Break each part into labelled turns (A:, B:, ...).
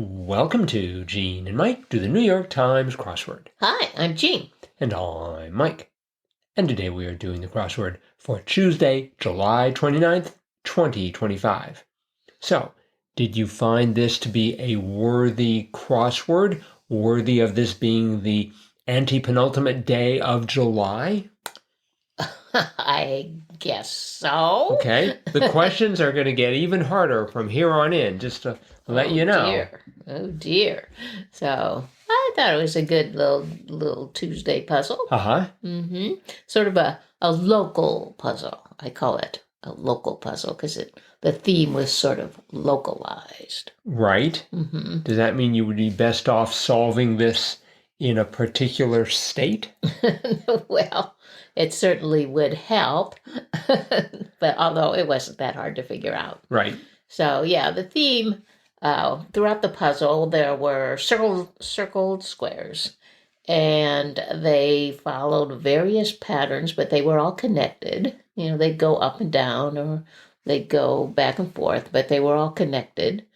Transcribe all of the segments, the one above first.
A: Welcome to Gene and Mike do the New York Times crossword.
B: Hi, I'm Jean.
A: And I'm Mike. And today we are doing the crossword for Tuesday, July 29th, 2025. So, did you find this to be a worthy crossword, worthy of this being the antepenultimate day of July?
B: I guess so.
A: Okay, the questions are going to get even harder from here on in, just to let you know.
B: Dear. Oh, dear. So, I thought it was a good little Tuesday puzzle.
A: Uh-huh.
B: Sort of a local puzzle. I call it a local puzzle because the theme was sort of localized.
A: Right. Does that mean you would be best off solving this in a particular state?
B: Well, it certainly would help, but although it wasn't that hard to figure out.
A: Right.
B: So, yeah, the theme throughout the puzzle, there were circled squares, and they followed various patterns, but they were all connected. You know, they'd go up and down, or they'd go back and forth, but they were all connected.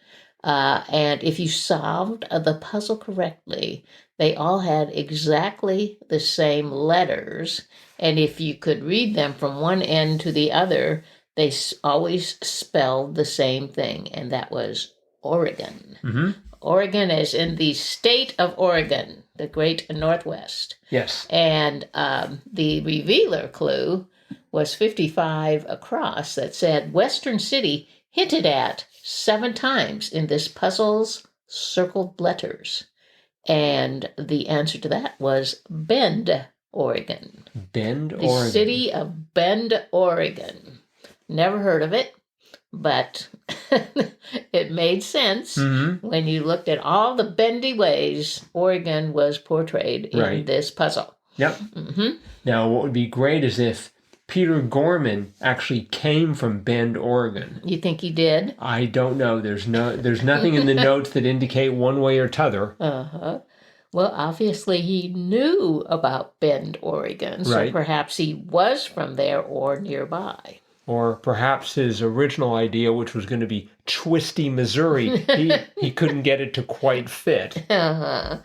B: And if you solved the puzzle correctly, they all had exactly the same letters. And if you could read them from one end to the other, they always spelled the same thing, and that was Oregon. Oregon is in the state of Oregon, the great Northwest.
A: Yes.
B: And the revealer clue was 55 across that said Western City hinted at 7 times in this puzzle's circled letters. And the answer to that was Bend, Oregon.
A: Bend,
B: The
A: Oregon.
B: city of Bend, Oregon. Never heard of it, but it made sense when you looked at all the bendy ways Oregon was portrayed in this puzzle.
A: Yep. Now, what would be great is if Peter Gorman actually came from Bend, Oregon.
B: You think he did?
A: I don't know. There's nothing in the notes that indicate one way or t'other.
B: Well, obviously he knew about Bend, Oregon, so perhaps he was from there or nearby.
A: Or perhaps his original idea, which was going to be Twisty, Missouri, he couldn't get it to quite fit. Have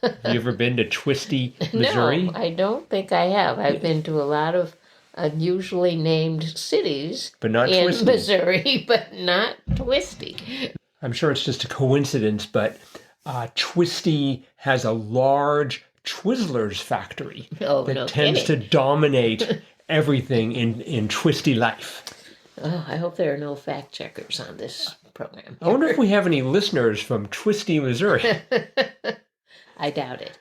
A: you ever been to Twisty, Missouri?
B: No, I don't think I have. I've been to a lot of unusually named cities
A: but not
B: in
A: Twisty.
B: Missouri, but not Twisty.
A: I'm sure it's just a coincidence, but Twisty has a large Twizzlers factory that tends to dominate everything in Twisty life.
B: Oh, I hope there are no fact checkers on this program.
A: I wonder if we have any listeners from Twisty, Missouri.
B: I doubt it.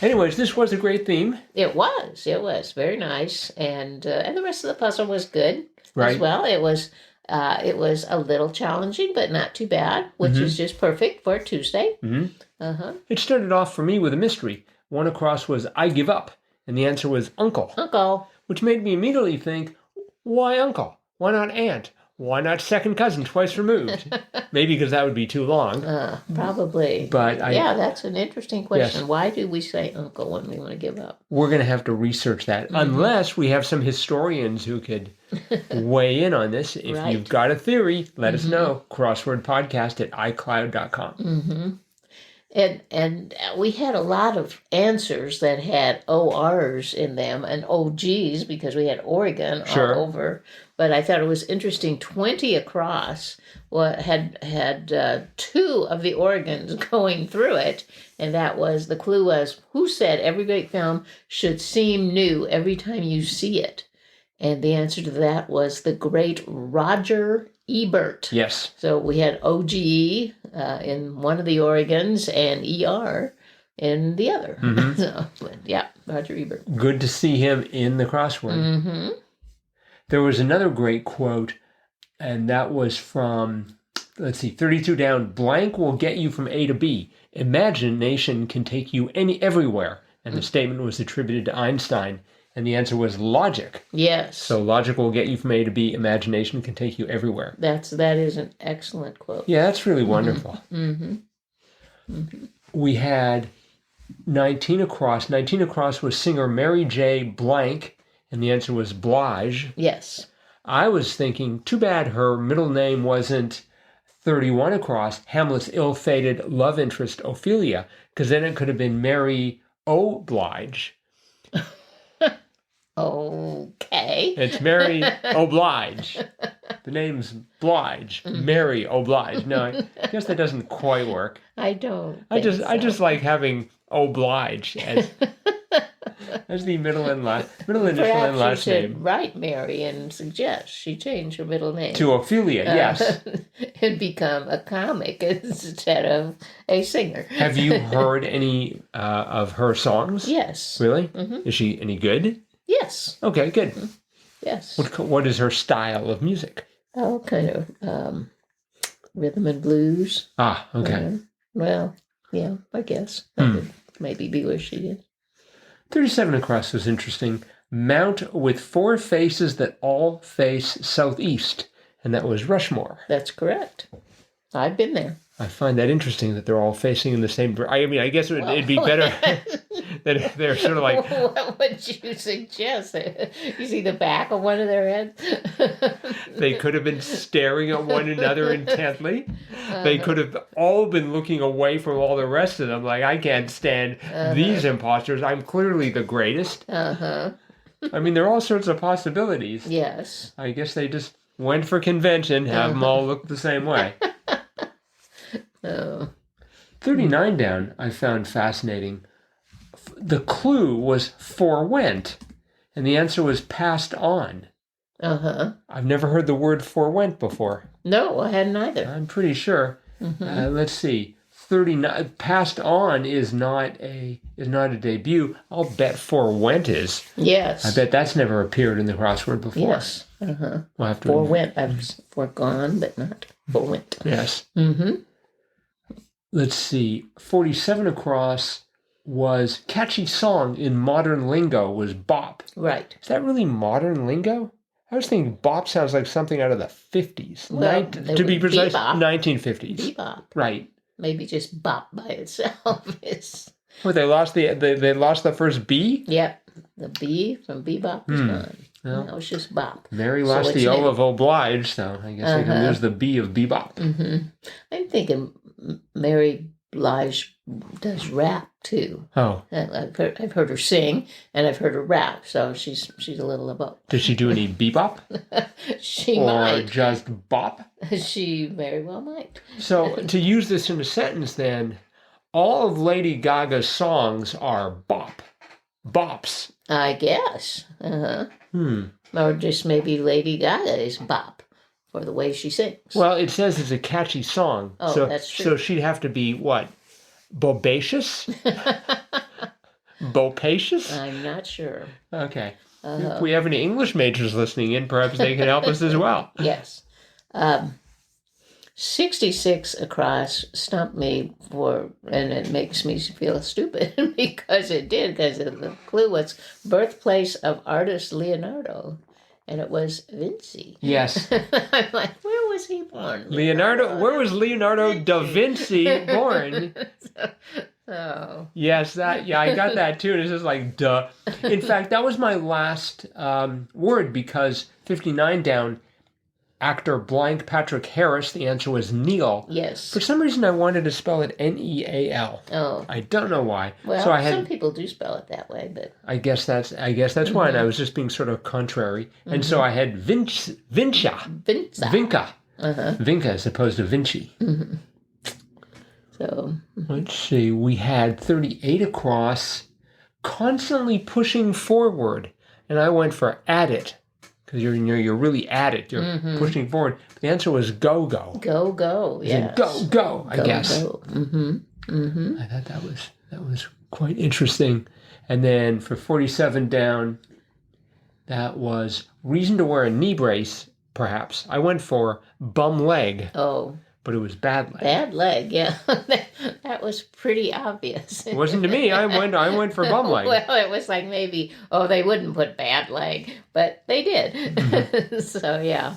A: Anyways, this was a great theme.
B: It was very nice, and the rest of the puzzle was good as well. It was a little challenging, but not too bad, which is just perfect for a Tuesday.
A: It started off for me with a mystery. One across was I give up, and the answer was uncle.
B: Uncle.
A: Which made me immediately think, why uncle? Why not aunt? Why not second cousin twice removed? Maybe because that would be too long.
B: Probably.
A: But
B: that's an interesting question.
A: Yes.
B: Why do we say uncle when we want to give up?
A: We're going to have to research that, unless we have some historians who could weigh in on this. If you've got a theory, let us know. crosswordpodcast@icloud.com.
B: And we had a lot of answers that had ORs in them and OGs because we had Oregon all over. But I thought it was interesting. 20 across had 2 of the Oregons going through it, and that was the clue was who said every great film should seem new every time you see it, and the answer to that was the great Roger Ebert.
A: Yes.
B: So we had OGE in one of the Oregons and ER in the other. So, Roger Ebert.
A: Good to see him in the crossword. There was another great quote, and that was from, 32 down. Blank will get you from A to B. Imagination can take you everywhere. And the statement was attributed to Einstein. And the answer was logic.
B: Yes.
A: So logic will get you from A to B. Imagination can take you everywhere.
B: That is an excellent quote.
A: Yeah, that's really wonderful. We had 19 across. 19 across was singer Mary J. Blank, and the answer was Blige.
B: Yes.
A: I was thinking, too bad her middle name wasn't 31 across, Hamlet's ill-fated love interest, Ophelia, because then it could have been Mary Oblige.
B: Okay.
A: It's Mary Oblige. The name's Blige. Mary Oblige. No, I guess that doesn't quite work.
B: I don't.
A: I just like having Oblige as the middle initial and
B: Perhaps
A: last
B: you should
A: name.
B: write Mary and suggest she change her middle name
A: To Ophelia, yes.
B: and become a comic instead of a singer.
A: Have you heard any of her songs?
B: Yes.
A: Really?
B: Mm-hmm.
A: Is she any good?
B: Yes.
A: Okay, good.
B: Yes.
A: What is her style of music?
B: Oh, kind of rhythm and blues.
A: Ah, okay.
B: Well, yeah, I guess that would maybe be where she is.
A: 37 across was interesting. Mount with 4 faces that all face southeast, and that was Rushmore.
B: That's correct. I've been there.
A: I find that interesting that they're all facing in the same direction. I mean, I guess it'd be better that they're sort of like...
B: What would you suggest? You see the back of one of their heads?
A: They could have been staring at one another intently. They could have all been looking away from all the rest of them. Like, I can't stand these imposters. I'm clearly the greatest. I mean, there are all sorts of possibilities.
B: Yes.
A: I guess they just went for convention, have them all look the same way.
B: Oh.
A: 39 down, I found fascinating. The clue was forwent, and the answer was passed on. I've never heard the word forwent before.
B: No, I hadn't either.
A: I'm pretty sure. Let's see. 39 passed on is not a debut. I'll bet forwent is.
B: Yes.
A: I bet that's never appeared in the crossword before.
B: Yes.
A: We'll have to
B: Forwent. I've foregone, but not forwent.
A: Yes. Let's see. 47 across was catchy song in modern lingo was bop.
B: Right.
A: Is that really modern lingo? I was thinking bop sounds like something out of the 50s.
B: Well,
A: To be precise,
B: bebop.
A: 1950s.
B: Bebop.
A: Right.
B: Maybe just bop by itself is.
A: Well, they lost the first B?
B: Yep. The B from bebop is gone.
A: Well,
B: Now it's just bop.
A: Mary
B: So
A: lost
B: it's
A: the O
B: new.
A: of oblige, so I guess they can lose the B of bebop.
B: I'm thinking Mary Blige does rap too.
A: Oh.
B: I've heard her sing and I've heard her rap, so she's a little of both.
A: Did she do any bebop?
B: She
A: or
B: might.
A: just bop?
B: She very well might.
A: So to use this in a sentence then, all of Lady Gaga's songs are bops.
B: I guess. Or just maybe Lady Gaga is bop for the way she sings.
A: Well, it says it's a catchy song.
B: Oh,
A: so,
B: that's true.
A: So she'd have to be what? Bobacious? Bopacious?
B: I'm not sure.
A: Okay. If we have any English majors listening in, perhaps they can help us as well.
B: Yes. 66 across stumped me and it makes me feel stupid because the clue was birthplace of artist Leonardo, and it was Vinci.
A: Yes.
B: I'm like, where was he born?
A: Where was Leonardo da Vinci born?
B: Oh.
A: Yes, I got that too. And it's just like, duh. In fact, that was my last word because 59 down, actor blank Patrick Harris, the answer was Neil.
B: Yes.
A: For some reason, I wanted to spell it Neal.
B: Oh.
A: I don't know why.
B: Well,
A: so
B: some people do spell it that way, but
A: I guess that's why. And I was just being sort of contrary. And so I had Vinca. Vinca as opposed to Vinci.
B: So
A: Let's see. We had 38 across, constantly pushing forward. And I went for at it. Because you're really at it. You're pushing forward. The answer was go.
B: Go, yes.
A: Go, I guess.
B: Go.
A: I thought that was quite interesting. And then for 47 down, that was reason to wear a knee brace, perhaps. I went for bum leg.
B: Oh.
A: But it was bad leg.
B: Bad leg, yeah. That was pretty obvious.
A: It wasn't to me. I went for bum leg.
B: Well, it was like maybe, they wouldn't put bad leg, but they did. So, yeah.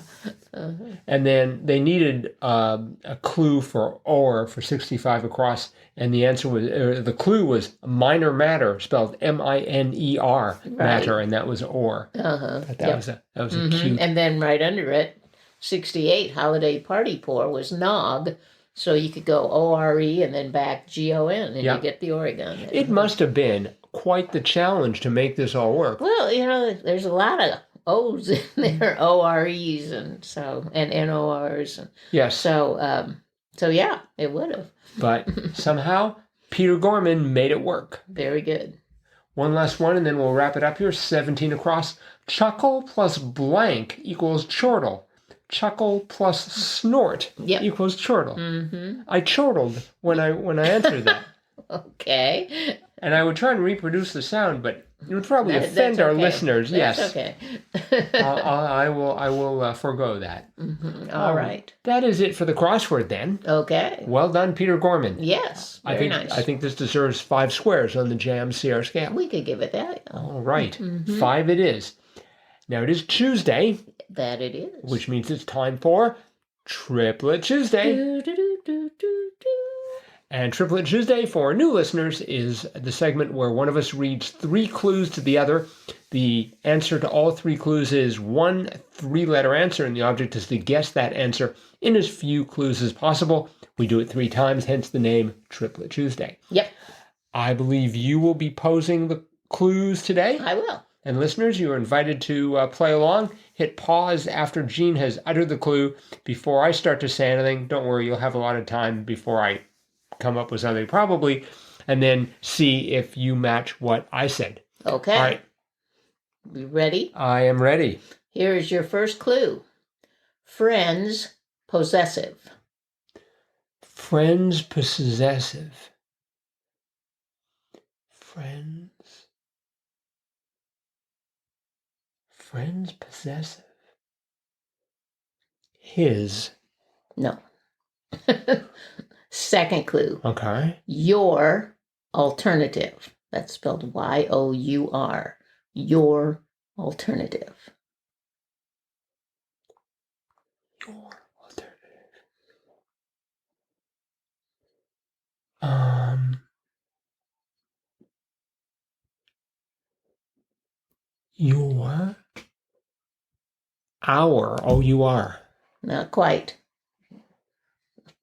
A: And then they needed a clue for or for 65 across, and the answer was the clue was minor matter, spelled MINER matter, and that was or. That was a cute.
B: And then right under it, '68 holiday party pour was nog. So you could go O-R-E and then back G-O-N, and you get the Oregon.
A: It must have been quite the challenge to make this all work.
B: Well, there's a lot of O's in there, O-R-Es, and N-O-Rs. And
A: yes.
B: So yeah, it would have.
A: But somehow, Peter Gorman made it work.
B: Very good.
A: One last one, and then we'll wrap it up here. 17 across. Chuckle plus blank equals chortle. Chuckle plus snort equals chortle. Mm-hmm. I chortled when I answered that.
B: Okay.
A: And I would try and reproduce the sound, but it would probably offend our listeners.
B: That's
A: yes.
B: Okay.
A: I will forego that.
B: Mm-hmm. All right.
A: That is it for the crossword then.
B: Okay.
A: Well done, Peter Gorman.
B: Yes. Very nice.
A: I think this deserves 5 squares on the JAM CR scale.
B: We could give it that.
A: All right. 5 it is. Now it is Tuesday.
B: That it is.
A: Which means it's time for Triplet Tuesday. And Triplet Tuesday, for new listeners, is the segment where one of us reads 3 clues to the other. The answer to all 3 clues is one 3-letter answer, and the object is to guess that answer in as few clues as possible. We do it 3 times, hence the name Triplet Tuesday.
B: Yep.
A: I believe you will be posing the clues today.
B: I will.
A: And listeners, you are invited to play along. Hit pause after Jean has uttered the clue before I start to say anything. Don't worry, you'll have a lot of time before I come up with something probably. And then see if you match what I said.
B: Okay.
A: All right.
B: You ready?
A: I am ready.
B: Here is your first clue. Friends possessive.
A: Friends possessive. Friends possessive. His.
B: No. Second clue.
A: Okay.
B: Your alternative. That's spelled Y-O-U-R. Your alternative.
A: Your alternative. Your. Our. O-U-R.
B: Not quite.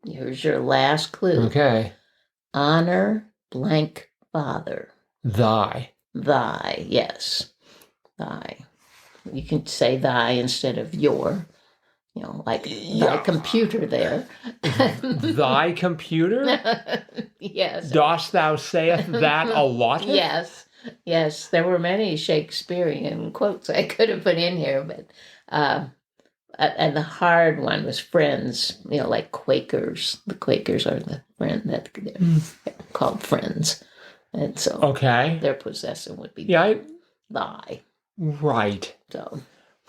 B: Here's your last clue.
A: Okay.
B: Honor blank father.
A: Thy.
B: Thy, yes. Thy. You can say thy instead of your. Like thy computer there.
A: Thy computer?
B: Yes.
A: Dost thou sayest that a lot?
B: Yes. Yes. There were many Shakespearean quotes I could have put in here, but and the hard one was friends, like Quakers. The Quakers are the friend that they're called friends. And so their possessive would be thy.
A: Right.
B: So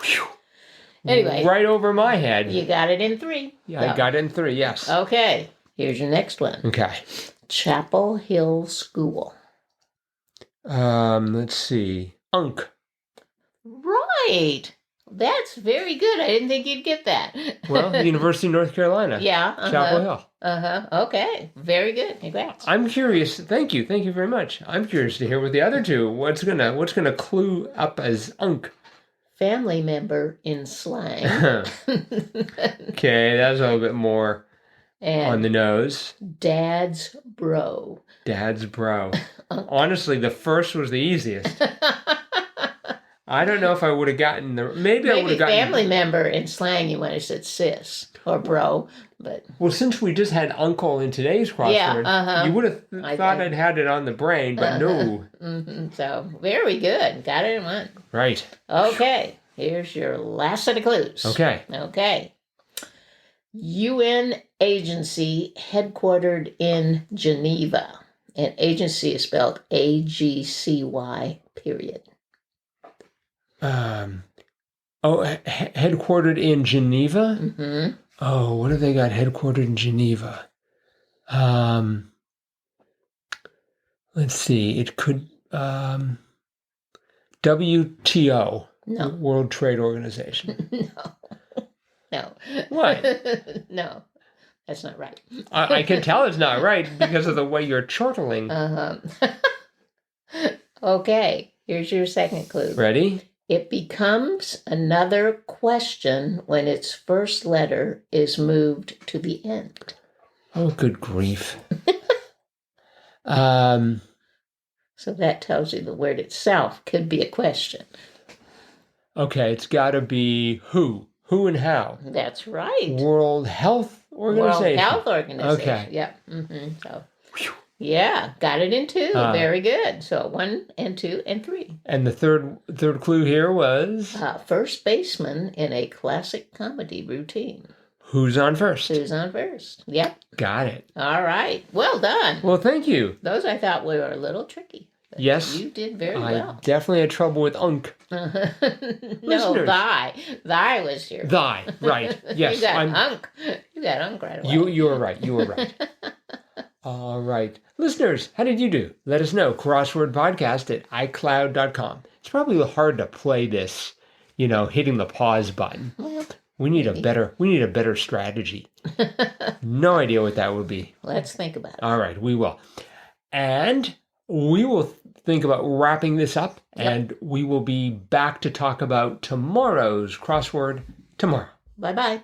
A: whew.
B: Anyway.
A: Right over my head.
B: You got it in 3.
A: Yeah, so. I got it in 3, yes.
B: Okay. Here's your next one.
A: Okay.
B: Chapel Hill School.
A: Let's see. Unk.
B: Right. That's very good. I didn't think you'd get that.
A: Well, University of North Carolina.
B: Yeah.
A: Chapel Hill.
B: Okay. Very good. Congrats.
A: I'm curious. Thank you. Thank you very much. I'm curious to hear what the other 2. What's gonna clue up as unk?
B: Family member in slang.
A: Okay, that's a little bit more on the nose.
B: Dad's bro.
A: Dad's bro. Honestly, the first was the easiest. I don't know if I would have gotten the... Maybe I would have gotten...
B: family member in slang, you might have said sis or bro, but...
A: Well, since we just had uncle in today's crossword, you would have thought I'd had it on the brain, but no.
B: Mm-hmm. So, very good. Got it in 1.
A: Right.
B: Okay. Here's your last set of clues. Okay. UN agency headquartered in Geneva. And agency is spelled A-G-C-Y, period.
A: Headquartered in Geneva?
B: Mm-hmm.
A: Oh, what have they got headquartered in Geneva? Let's see. It could... WTO.
B: No.
A: World Trade Organization.
B: No.
A: What?
B: No. That's not right.
A: I can tell it's not right because of the way you're chortling.
B: Okay. Here's your second clue.
A: Ready?
B: It becomes another question when its first letter is moved to the end.
A: Oh, good grief.
B: So that tells you the word itself could be a question.
A: Okay, it's got to be who. Who and how.
B: That's right.
A: World Health Organization.
B: World Health Organization.
A: Okay.
B: Yep. So, yeah, got it in 2. Very good. So 1 and 2 and 3.
A: And the third clue here was?
B: First baseman in a classic comedy routine.
A: Who's on first?
B: Who's on first? Yep.
A: Got it.
B: All right. Well done.
A: Well, thank you.
B: Those I thought were a little tricky.
A: Yes.
B: You did very well.
A: I definitely had trouble with unk.
B: No, thy. Thy was here.
A: Thy, right. Yes.
B: You got unk. You got unk right away.
A: You were right. You were right. All right. Listeners, how did you do? Let us know. crosswordpodcast@icloud.com. It's probably hard to play this, hitting the pause button.
B: Well,
A: we need a better strategy. No idea what that would be.
B: Let's think about it.
A: All right, we will. And we will think about wrapping this up, and we will be back to talk about tomorrow's crossword tomorrow.
B: Bye-bye.